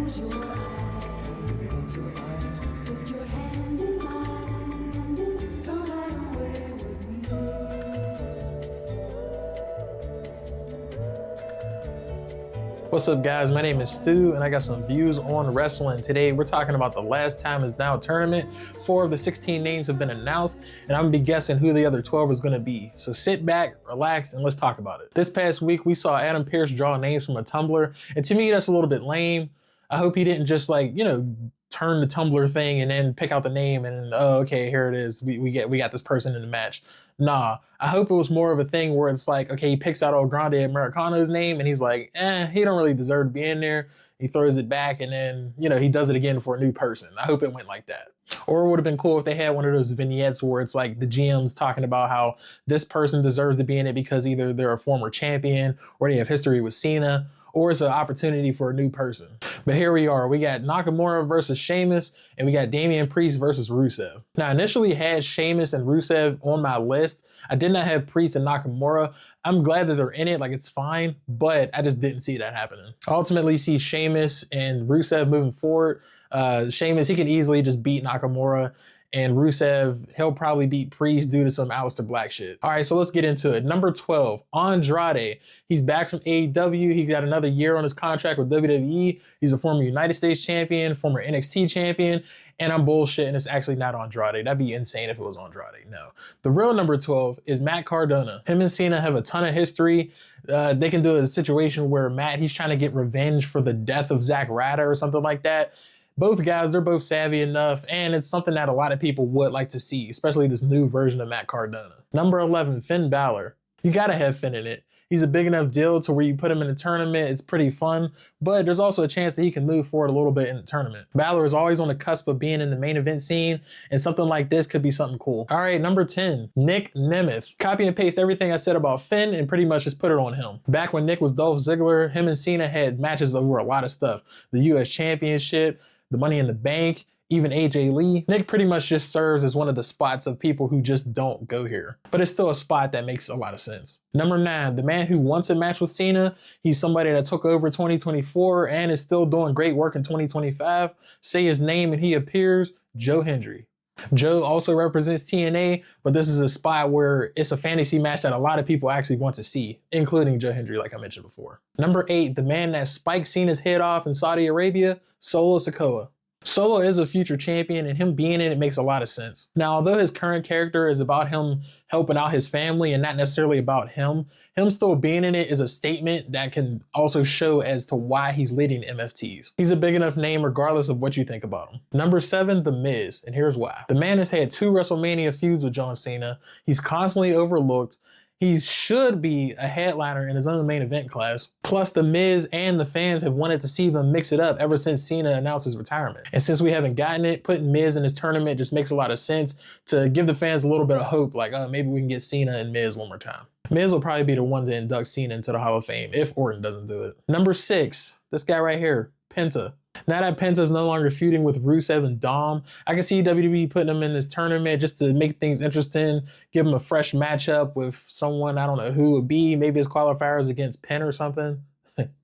Close your eyes, put your hand in mine, and then come right away with me. What's up, guys? My name is Stu, and I got some views on wrestling. Today, we're talking about the Last Time Is Now tournament. 4 of the 16 names have been announced, and I'm gonna be guessing who the other 12 is gonna be. So sit back, relax, and let's talk about it. This past week, we saw Adam Pearce draw names from a Tumblr, and to me, that's a little bit lame. I hope he didn't just turn the Tumblr thing and then pick out the name and oh, okay, here it is. We got this person in the match. Nah, I hope it was more of a thing where it's like, okay, he picks out El Grande Americano's name and he's like, he don't really deserve to be in there. He throws it back and then, he does it again for a new person. I hope it went like that. Or it would have been cool if they had one of those vignettes where it's like the GM's talking about how this person deserves to be in it because either they're a former champion or they have history with Cena, or it's an opportunity for a new person. But here we are. We got Nakamura versus Sheamus, and we got Damian Priest versus Rusev. Now, I initially had Sheamus and Rusev on my list. I did not have Priest and Nakamura. I'm glad that they're in it, like it's fine, but I just didn't see that happening. I ultimately see Sheamus and Rusev moving forward. Sheamus, he can easily just beat Nakamura, and Rusev, he'll probably beat Priest due to some Aleister Black shit. All right, so let's get into it. Number 12, Andrade. He's back from AEW. He got another year on his contract with WWE. He's a former United States champion, former NXT champion, and I'm bullshitting. It's actually not Andrade. That'd be insane if it was Andrade. No. The real number 12 is Matt Cardona. Him and Cena have a ton of history. They can do a situation where Matt, he's trying to get revenge for the death of Zack Ryder or something like that. Both guys, they're both savvy enough, and it's something that a lot of people would like to see, especially this new version of Matt Cardona. Number 11, Finn Balor. You gotta have Finn in it. He's a big enough deal to where you put him in a tournament, it's pretty fun, but there's also a chance that he can move forward a little bit in the tournament. Balor is always on the cusp of being in the main event scene, and something like this could be something cool. All right, number 10, Nick Nemeth. Copy and paste everything I said about Finn and pretty much just put it on him. Back when Nick was Dolph Ziggler, him and Cena had matches over a lot of stuff. The US Championship, the Money in the Bank, even AJ Lee. Nick pretty much just serves as one of the spots of people who just don't go here. But it's still a spot that makes a lot of sense. Number 9, the man who wants a match with Cena. He's somebody that took over 2024 and is still doing great work in 2025. Say his name and he appears, Joe Hendry. Joe also represents TNA, but this is a spot where it's a fantasy match that a lot of people actually want to see, including Joe Hendry, like I mentioned before. Number 8, the man that spiked Cena's head off in Saudi Arabia, Solo Sikoa. Solo is a future champion, and him being in it makes a lot of sense. Now, although his current character is about him helping out his family and not necessarily about him still being in it is a statement that can also show as to why he's leading MFTs. He's a big enough name regardless of what you think about him. Number 7, The Miz, and here's why. The man has had 2 WrestleMania feuds with John Cena. He's constantly overlooked. He should be a headliner in his own main event class. Plus, The Miz and the fans have wanted to see them mix it up ever since Cena announced his retirement. And since we haven't gotten it, putting Miz in his tournament just makes a lot of sense to give the fans a little bit of hope, like, oh, maybe we can get Cena and Miz one more time. Miz will probably be the one to induct Cena into the Hall of Fame if Orton doesn't do it. Number 6, this guy right here, Penta. Now that Penta's no longer feuding with Rusev and Dom, I can see WWE putting him in this tournament just to make things interesting, give him a fresh matchup with someone, I don't know who it would be. Maybe his qualifiers against Penn or something.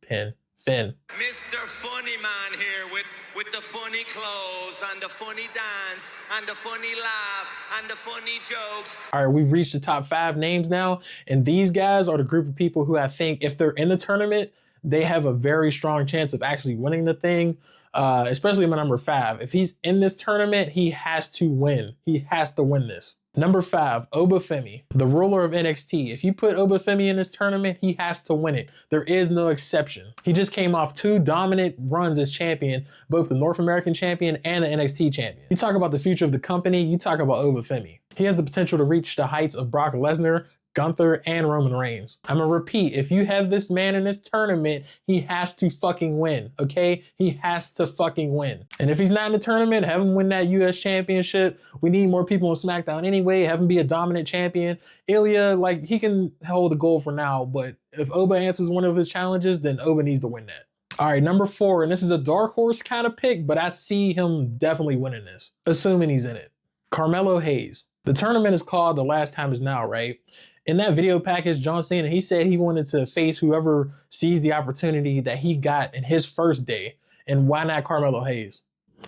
Finn. Mr. Funny Man here with the funny clothes and the funny dance and the funny laugh and the funny jokes. All right, we've reached the top 5 names now, and these guys are the group of people who I think if they're in the tournament, they have a very strong chance of actually winning the thing, especially my number 5. If he's in this tournament, he has to win. He has to win this. Number 5, Obafemi, the ruler of NXT. If you put Obafemi in this tournament, he has to win it. There is no exception. He just came off 2 dominant runs as champion, both the North American champion and the NXT champion. You talk about the future of the company, you talk about Obafemi. He has the potential to reach the heights of Brock Lesnar, Gunther, and Roman Reigns. I'm gonna repeat, if you have this man in this tournament, he has to fucking win, okay? He has to fucking win. And if he's not in the tournament, have him win that US championship. We need more people on SmackDown anyway, have him be a dominant champion. Ilya, like, he can hold the gold for now, but if Oba answers one of his challenges, then Oba needs to win that. All right, number 4, and this is a dark horse kind of pick, but I see him definitely winning this, assuming he's in it. Carmelo Hayes. The tournament is called The Last Time Is Now, right? In that video package, John Cena, he said he wanted to face whoever sees the opportunity that he got in his first day. And why not Carmelo Hayes?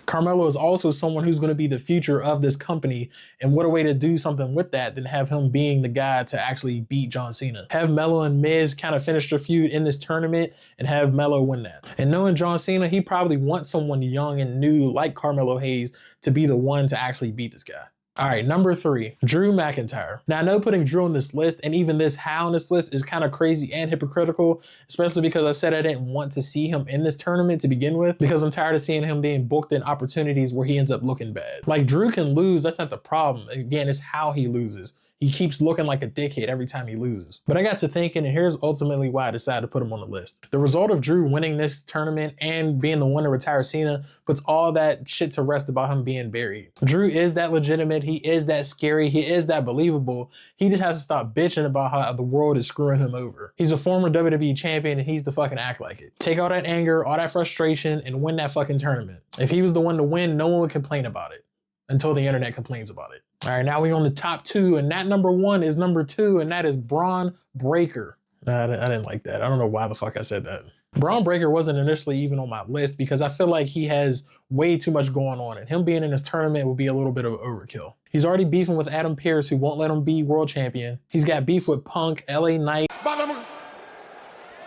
Carmelo is also someone who's going to be the future of this company. And what a way to do something with that than have him being the guy to actually beat John Cena. Have Melo and Miz kind of finish their feud in this tournament and have Melo win that. And knowing John Cena, he probably wants someone young and new like Carmelo Hayes to be the one to actually beat this guy. All right, number 3, Drew McIntyre. Now I know putting Drew on this list and even this high on this list is kind of crazy and hypocritical, especially because I said I didn't want to see him in this tournament to begin with, because I'm tired of seeing him being booked in opportunities where he ends up looking bad. Like, Drew can lose, that's not the problem. Again, it's how he loses. He keeps looking like a dickhead every time he loses. But I got to thinking, and here's ultimately why I decided to put him on the list. The result of Drew winning this tournament and being the one to retire Cena puts all that shit to rest about him being buried. Drew is that legitimate, he is that scary, he is that believable. He just has to stop bitching about how the world is screwing him over. He's a former WWE champion and he's to fucking act like it. Take all that anger, all that frustration, and win that fucking tournament. If he was the one to win, no one would complain about it. Until the internet complains about it. All right, now we're on the top 2, and that number 1 is number 2, and that is Braun Breaker. I didn't like that. I don't know why the fuck I said that. Braun Breaker wasn't initially even on my list because I feel like he has way too much going on, and him being in this tournament would be a little bit of overkill. He's already beefing with Adam Pearce, who won't let him be world champion. He's got beef with Punk, LA Knight,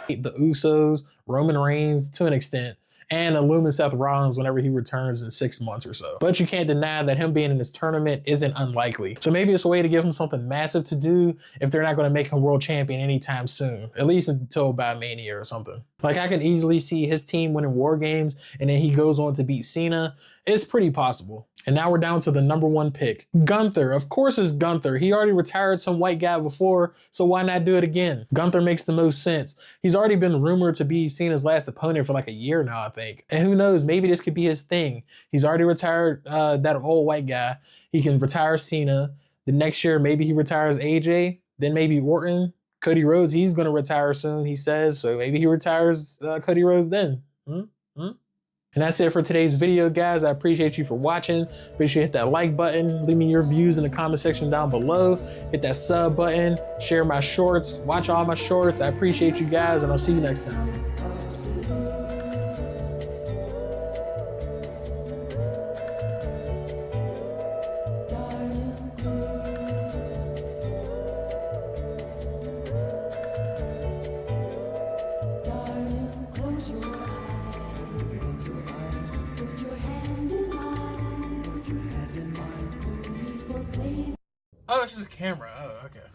the Usos, Roman Reigns to an extent, and Illumin Seth Rollins whenever he returns in 6 months or so. But you can't deny that him being in this tournament isn't unlikely. So maybe it's a way to give him something massive to do if they're not gonna make him world champion anytime soon, at least until by Mania or something. Like, I can easily see his team winning War Games and then he goes on to beat Cena. It's pretty possible. And now we're down to the number 1 pick. Gunther, of course it's Gunther. He already retired some white guy before, so why not do it again? Gunther makes the most sense. He's already been rumored to be Cena's last opponent for like a year now, I think. And who knows, maybe this could be his thing. He's already retired that old white guy. He can retire Cena. The next year, maybe he retires AJ, then maybe Orton. Cody Rhodes, he's gonna retire soon, he says, so maybe he retires Cody Rhodes then. And that's it for today's video, guys. I appreciate you for watching. Make sure you hit that like button. Leave me your views in the comment section down below. Hit that sub button. Share my shorts. Watch all my shorts. I appreciate you guys, and I'll see you next time. Darling, close your eyes. Put your hand in mine. No need for playing. Oh, it's just a camera. Oh, okay.